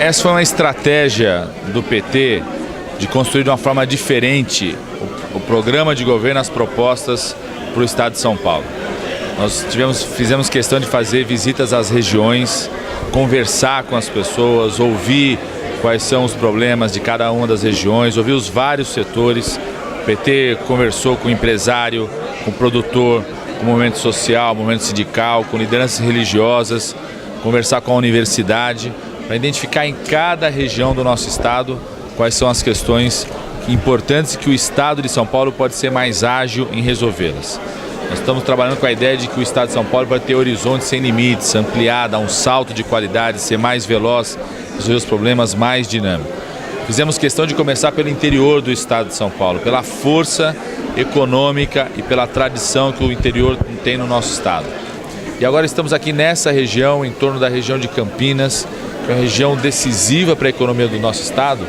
Essa foi uma estratégia do PT de construir de uma forma diferente o programa de governo, as propostas para o Estado de São Paulo. Nós fizemos questão de fazer visitas às regiões, conversar com as pessoas, ouvir quais são os problemas de cada uma das regiões, ouvir os vários setores. O PT conversou com o empresário, com o produtor, com o movimento social, movimento sindical, com lideranças religiosas, conversar com a universidade, para identificar em cada região do nosso estado quais são as questões importantes que o Estado de São Paulo pode ser mais ágil em resolvê-las. Nós estamos trabalhando com a ideia de que o Estado de São Paulo vai ter horizontes sem limites, ampliar, dar um salto de qualidade, ser mais veloz, resolver os problemas mais dinâmicos. Fizemos questão de começar pelo interior do Estado de São Paulo, pela força econômica e pela tradição que o interior tem no nosso estado. E agora estamos aqui nessa região, em torno da região de Campinas, que é uma região decisiva para a economia do nosso estado,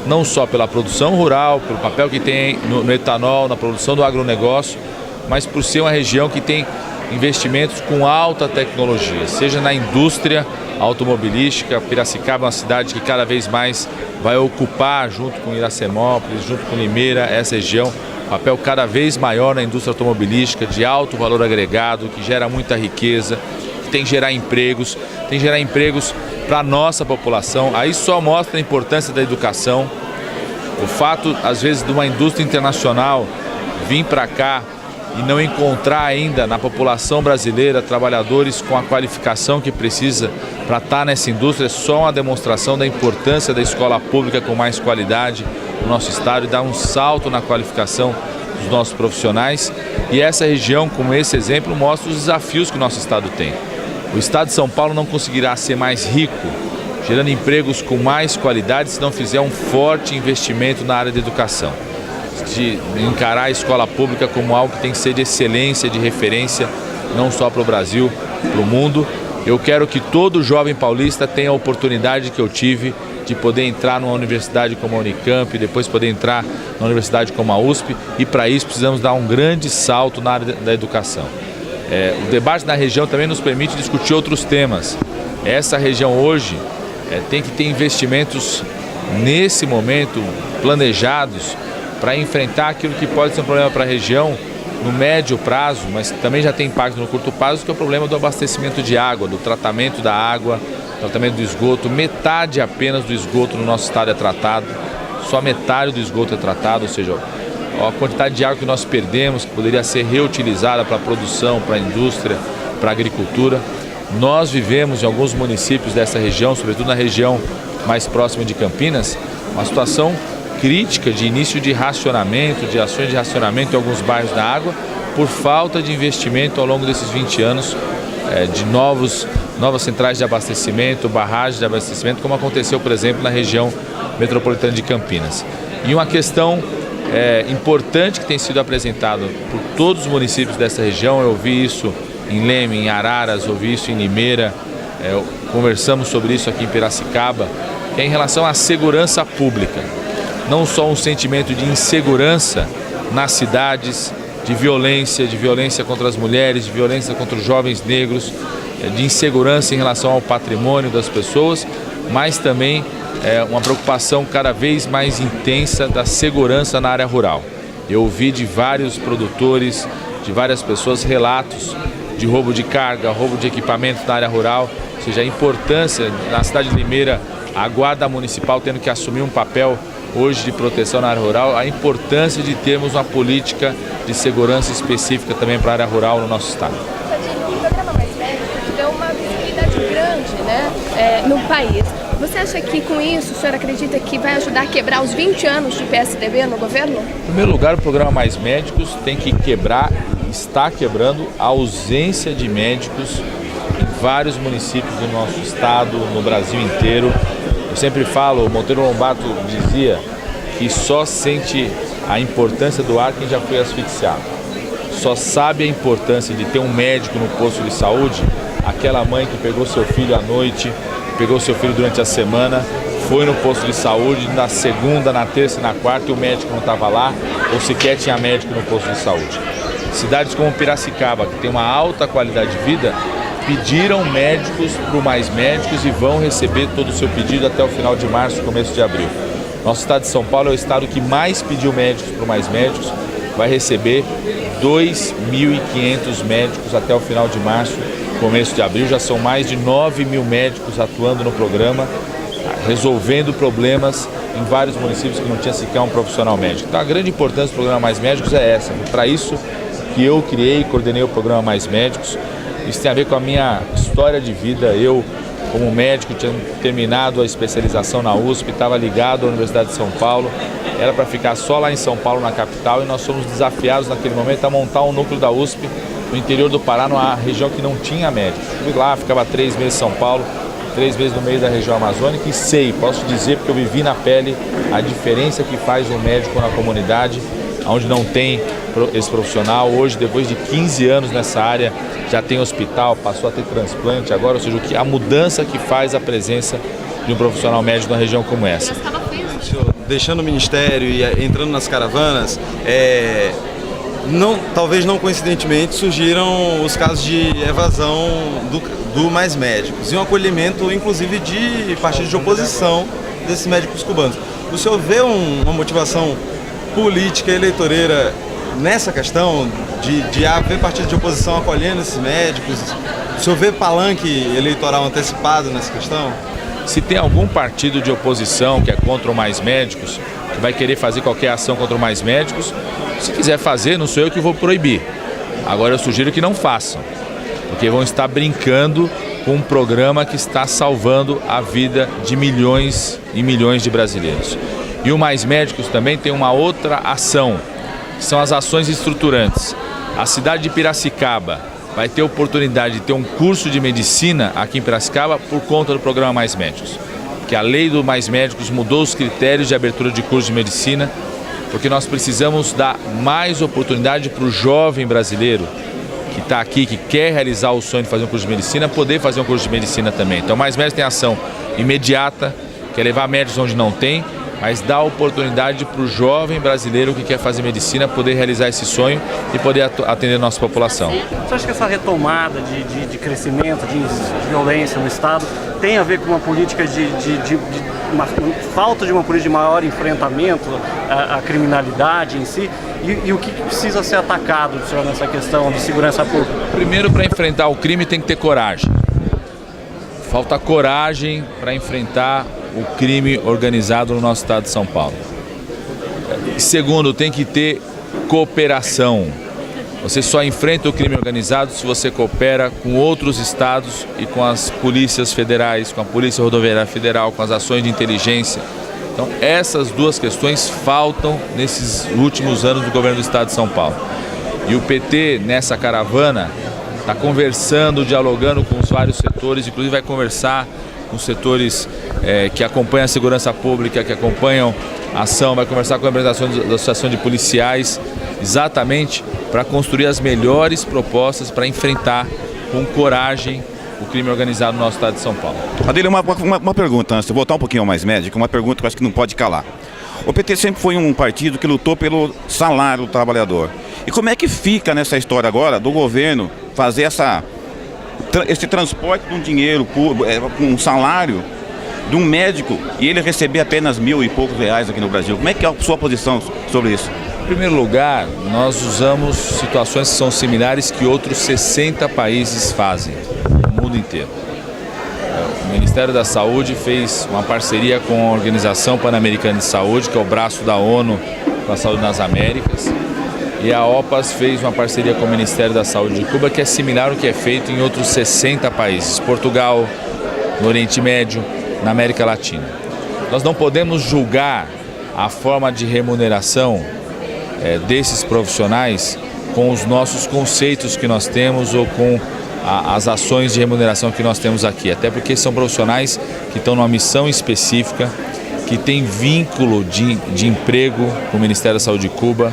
não só pela produção rural, pelo papel que tem no etanol, na produção do agronegócio, mas por ser uma região que tem investimentos com alta tecnologia, seja na indústria automobilística. Piracicaba é uma cidade que cada vez mais vai ocupar, junto com Iracemópolis, junto com Limeira, essa região, papel cada vez maior na indústria automobilística, de alto valor agregado, que gera muita riqueza, que tem que gerar empregos, para a nossa população. Aí só mostra a importância da educação, o fato, às vezes, de uma indústria internacional vir para cá e não encontrar ainda na população brasileira trabalhadores com a qualificação que precisa para estar nessa indústria, é só uma demonstração da importância da escola pública com mais qualidade no nosso estado e dar um salto na qualificação dos nossos profissionais. E essa região, como esse exemplo, mostra os desafios que o nosso estado tem. O estado de São Paulo não conseguirá ser mais rico, gerando empregos com mais qualidade, se não fizer um forte investimento na área da educação. De encarar a escola pública como algo que tem que ser de excelência, de referência, não só para o Brasil, para o mundo. Eu quero que todo jovem paulista tenha a oportunidade que eu tive de poder entrar numa universidade como a Unicamp, depois poder entrar numa universidade como a USP, e para isso precisamos dar um grande salto na área da educação. O debate na região também nos permite discutir outros temas. Essa região hoje tem que ter investimentos nesse momento planejados para enfrentar aquilo que pode ser um problema para a região no médio prazo, mas também já tem impacto no curto prazo, que é o problema do abastecimento de água, do tratamento da água, tratamento do esgoto. Metade apenas do esgoto no nosso estado é tratado, só metade do esgoto é tratado, ou seja, a quantidade de água que nós perdemos, que poderia ser reutilizada para a produção, para a indústria, para a agricultura. Nós vivemos em alguns municípios dessa região, sobretudo na região mais próxima de Campinas, uma situação crítica de início de racionamento, de ações de racionamento em alguns bairros da água, por falta de investimento ao longo desses 20 anos de novas centrais de abastecimento, barragens de abastecimento, como aconteceu, por exemplo, na região metropolitana de Campinas. E uma questão importante que tem sido apresentada por todos os municípios dessa região, eu vi isso em Leme, em Araras, ouvi isso em Limeira, conversamos sobre isso aqui em Piracicaba, que é em relação à segurança pública. Não só um sentimento de insegurança nas cidades, de violência contra as mulheres, de violência contra os jovens negros, de insegurança em relação ao patrimônio das pessoas, mas também uma preocupação cada vez mais intensa da segurança na área rural. Eu ouvi de vários produtores, de várias pessoas, relatos de roubo de carga, roubo de equipamentos na área rural, ou seja, a importância na cidade de Limeira, a Guarda Municipal tendo que assumir um papel hoje de proteção na área rural, a importância de termos uma política de segurança específica também para a área rural no nosso estado. O programa Mais Médicos deu uma visibilidade grande, né, no país. Você acha que com isso o senhor acredita que vai ajudar a quebrar os 20 anos de PSDB no governo? Em primeiro lugar, o programa Mais Médicos tem que quebrar, está quebrando a ausência de médicos em vários municípios do nosso estado, no Brasil inteiro. Eu sempre falo, o Monteiro Lobato dizia que só sente a importância do ar quem já foi asfixiado. Só sabe a importância de ter um médico no posto de saúde aquela mãe que pegou seu filho à noite, pegou seu filho durante a semana, foi no posto de saúde na segunda, na terça e na quarta e o médico não estava lá ou sequer tinha médico no posto de saúde. Cidades como Piracicaba, que tem uma alta qualidade de vida, pediram médicos para o Mais Médicos e vão receber todo o seu pedido até o final de março, começo de abril. Nosso estado de São Paulo é o estado que mais pediu médicos para o Mais Médicos, vai receber 2.500 médicos até o final de março, começo de abril. Já são mais de 9.000 médicos atuando no programa, resolvendo problemas em vários municípios que não tinha sequer um profissional médico. Então a grande importância do programa Mais Médicos é essa. Para isso que eu criei e coordenei o programa Mais Médicos. Isso tem a ver com a minha história de vida. Eu, como médico, tinha terminado a especialização na USP, estava ligado à Universidade de São Paulo. Era para ficar só lá em São Paulo, na capital, e nós fomos desafiados naquele momento a montar um núcleo da USP no interior do Pará, numa região que não tinha médicos. Fui lá, ficava 3 meses em São Paulo, 3 meses no meio da região amazônica e sei, posso dizer, porque eu vivi na pele a diferença que faz um médico na comunidade, onde não tem esse profissional. Hoje, depois de 15 anos nessa área, já tem hospital, passou a ter transplante agora, ou seja, a mudança que faz a presença de um profissional médico numa região como essa. Deixando o Ministério e entrando nas caravanas, talvez não coincidentemente, surgiram os casos de evasão do Mais Médicos e um acolhimento, inclusive, de partidos de oposição desses médicos cubanos. O senhor vê uma motivação política eleitoreira nessa questão de haver partidos de oposição acolhendo esses médicos? O senhor vê palanque eleitoral antecipado nessa questão? Se tem algum partido de oposição que é contra o Mais Médicos, que vai querer fazer qualquer ação contra o Mais Médicos, se quiser fazer, não sou eu que vou proibir. Agora eu sugiro que não façam, porque vão estar brincando com um programa que está salvando a vida de milhões e milhões de brasileiros. E o Mais Médicos também tem uma outra ação, que são as ações estruturantes. A cidade de Piracicaba vai ter oportunidade de ter um curso de medicina aqui em Piracicaba por conta do programa Mais Médicos. Porque a lei do Mais Médicos mudou os critérios de abertura de curso de medicina, porque nós precisamos dar mais oportunidade para o jovem brasileiro que está aqui, que quer realizar o sonho de fazer um curso de medicina, poder fazer um curso de medicina também. Então, Mais Médicos tem ação imediata, que é levar médicos onde não tem, mas dá oportunidade para o jovem brasileiro que quer fazer medicina poder realizar esse sonho e poder atender a nossa população. Você acha que essa retomada de crescimento, de violência no Estado tem a ver com uma política uma falta de uma política de maior enfrentamento à criminalidade em si? E o que precisa ser atacado, senhor, nessa questão de segurança pública? Primeiro, para enfrentar o crime tem que ter coragem. Falta coragem para enfrentar o crime organizado no nosso estado de São Paulo. Segundo, tem que ter cooperação. Você só enfrenta o crime organizado se você coopera com outros estados e com as polícias federais, com a Polícia Rodoviária Federal, com as ações de inteligência. Então, essas duas questões faltam nesses últimos anos do governo do estado de São Paulo. E o PT, nessa caravana, está conversando, dialogando com os vários setores, inclusive vai conversar com os setores que acompanham a segurança pública, que acompanham a ação, vai conversar com a representação da Associação de Policiais, exatamente para construir as melhores propostas para enfrentar com coragem o crime organizado no nosso estado de São Paulo. Adele, uma pergunta, antes de voltar um pouquinho ao Mais Médico, uma pergunta que eu acho que não pode calar. O PT sempre foi um partido que lutou pelo salário do trabalhador. E como é que fica nessa história agora do governo fazer esse transporte de um dinheiro, um salário de um médico e ele receber apenas R$1.000 e poucos aqui no Brasil? Como é que é a sua posição sobre isso? Em primeiro lugar, nós usamos situações que são similares que outros 60 países fazem no mundo inteiro. O Ministério da Saúde fez uma parceria com a Organização Pan-Americana de Saúde, que é o braço da ONU com a saúde nas Américas, e a OPAS fez uma parceria com o Ministério da Saúde de Cuba, que é similar ao que é feito em outros 60 países, Portugal, no Oriente Médio, na América Latina. Nós não podemos julgar a forma de remuneração desses profissionais com os nossos conceitos que nós temos ou com as ações de remuneração que nós temos aqui, até porque são profissionais que estão numa missão específica, que têm vínculo de emprego com o Ministério da Saúde de Cuba,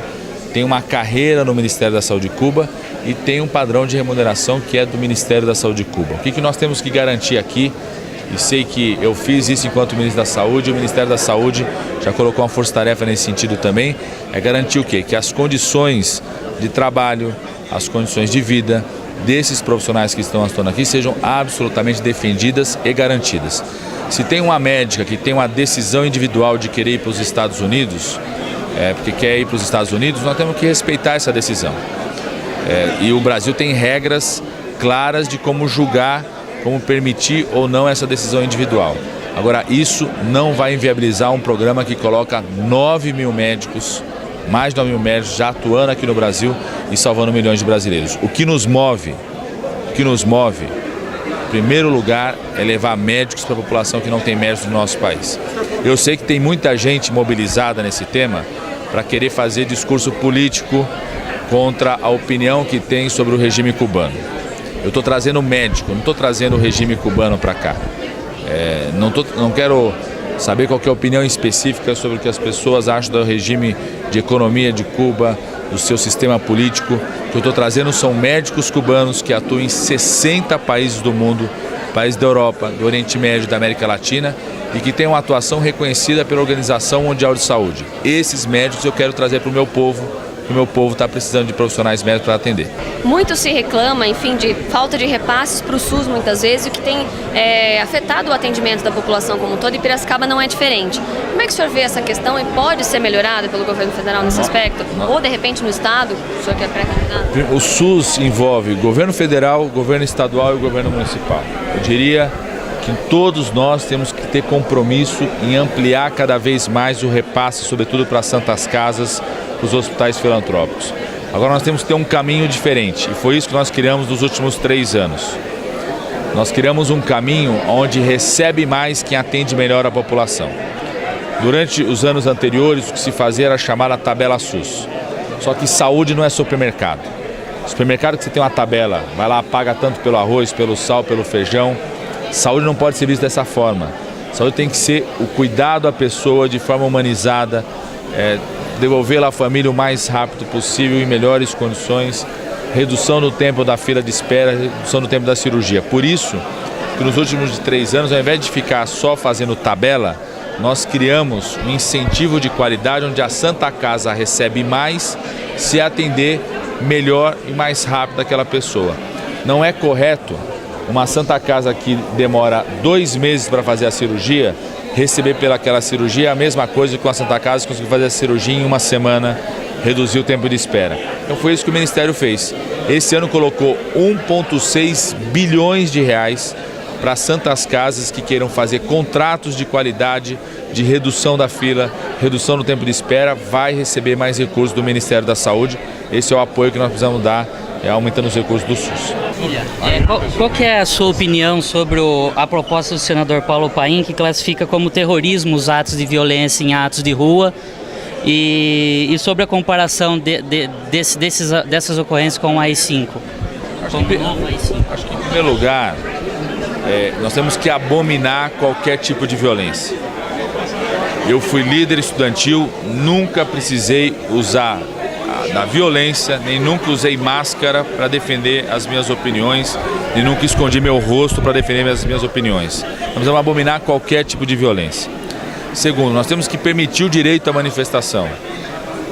tem uma carreira no Ministério da Saúde de Cuba e tem um padrão de remuneração que é do Ministério da Saúde de Cuba. O que nós temos que garantir aqui, e sei que eu fiz isso enquanto ministro da Saúde, e o Ministério da Saúde já colocou uma força-tarefa nesse sentido também, é garantir o quê? Que as condições de trabalho, as condições de vida, desses profissionais que estão atuando aqui sejam absolutamente defendidas e garantidas. Se tem uma médica que tem uma decisão individual de querer ir para os Estados Unidos, porque quer ir para os Estados Unidos, nós temos que respeitar essa decisão. E o Brasil tem regras claras de como julgar, como permitir ou não essa decisão individual. Agora, isso não vai inviabilizar um programa que coloca 9 mil médicos, mais de 9 mil médicos já atuando aqui no Brasil e salvando milhões de brasileiros. O que nos move, em primeiro lugar, é levar médicos para a população que não tem médicos no nosso país. Eu sei que tem muita gente mobilizada nesse tema para querer fazer discurso político contra a opinião que tem sobre o regime cubano. Eu estou trazendo médico, não estou trazendo o regime cubano para cá. Não quero saber qual que é a opinião específica sobre o que as pessoas acham do regime de economia de Cuba, do seu sistema político. O que eu estou trazendo são médicos cubanos que atuam em 60 países do mundo, países da Europa, do Oriente Médio, da América Latina, e que têm uma atuação reconhecida pela Organização Mundial de Saúde. Esses médicos eu quero trazer para o meu povo, que o meu povo está precisando de profissionais médicos para atender. Muito se reclama, enfim, de falta de repasses para o SUS muitas vezes, o que tem afetado o atendimento da população como um todo, e Piracicaba não é diferente. Como é que o senhor vê essa questão e pode ser melhorada pelo governo federal nesse aspecto? Ou de repente no estado, o senhor que é pré-candidato? O SUS envolve governo federal, governo estadual e governo municipal. Eu diria que todos nós temos que ter compromisso em ampliar cada vez mais o repasse, sobretudo para as santas casas, para os hospitais filantrópicos. Agora nós temos que ter um caminho diferente, e foi isso que nós criamos nos últimos 3 anos. Nós criamos um caminho onde recebe mais quem atende melhor a população. Durante os anos anteriores, o que se fazia era chamar a tabela SUS. Só que saúde não é supermercado. Supermercado que você tem uma tabela, vai lá, paga tanto pelo arroz, pelo sal, pelo feijão. Saúde não pode ser vista dessa forma. Saúde tem que ser o cuidado à pessoa de forma humanizada, devolvê-la à família o mais rápido possível, em melhores condições, redução do tempo da fila de espera, redução do tempo da cirurgia. Por isso, que nos últimos 3 anos, ao invés de ficar só fazendo tabela, nós criamos um incentivo de qualidade onde a Santa Casa recebe mais se atender melhor e mais rápido aquela pessoa. Não é correto uma Santa Casa que demora 2 meses para fazer a cirurgia, receber pelaquela cirurgia a mesma coisa que com a Santa Casa que conseguiu fazer a cirurgia em 1 semana, reduzir o tempo de espera. Então foi isso que o Ministério fez. Esse ano colocou 1,6 bilhões de reais para santas casas que queiram fazer contratos de qualidade, de redução da fila, redução do tempo de espera, vai receber mais recursos do Ministério da Saúde. Esse é o apoio que nós precisamos dar, aumentando os recursos do SUS. Qual que é a sua opinião sobre a proposta do senador Paulo Paim, que classifica como terrorismo os atos de violência em atos de rua, e sobre a comparação dessas ocorrências com o AI-5? Acho que em primeiro lugar, nós temos que abominar qualquer tipo de violência. Eu fui líder estudantil, nunca precisei usar da violência, nem nunca usei máscara para defender as minhas opiniões, nem nunca escondi meu rosto para defender as minhas opiniões. Nós vamos abominar qualquer tipo de violência. Segundo, nós temos que permitir o direito à manifestação.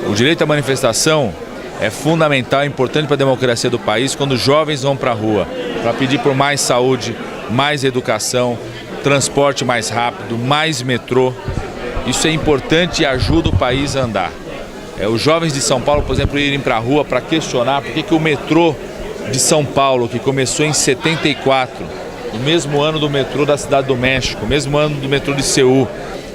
O direito à manifestação é fundamental, é importante para a democracia do país quando os jovens vão para a rua para pedir por mais saúde, mais educação, transporte mais rápido, mais metrô. Isso é importante e ajuda o país a andar. Os jovens de São Paulo, por exemplo, irem para a rua para questionar por que o metrô de São Paulo, que começou em 74, o mesmo ano do metrô da Cidade do México, o mesmo ano do metrô de Seul,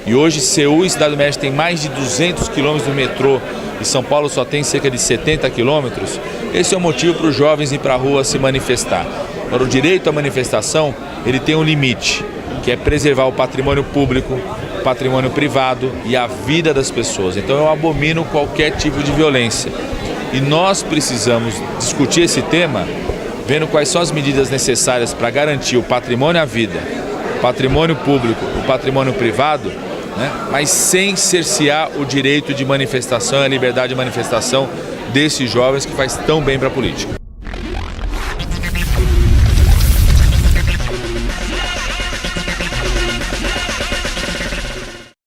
e hoje Seul e Cidade do México tem mais de 200 quilômetros do metrô e São Paulo só tem cerca de 70 quilômetros, esse é o motivo para os jovens ir para a rua se manifestar. Agora, o direito à manifestação, ele tem um limite, que é preservar o patrimônio público, o patrimônio privado e a vida das pessoas. Então eu abomino qualquer tipo de violência. E nós precisamos discutir esse tema, vendo quais são as medidas necessárias para garantir o patrimônio à vida, o patrimônio público, o patrimônio privado, mas sem cercear o direito de manifestação e a liberdade de manifestação desses jovens que faz tão bem para a política.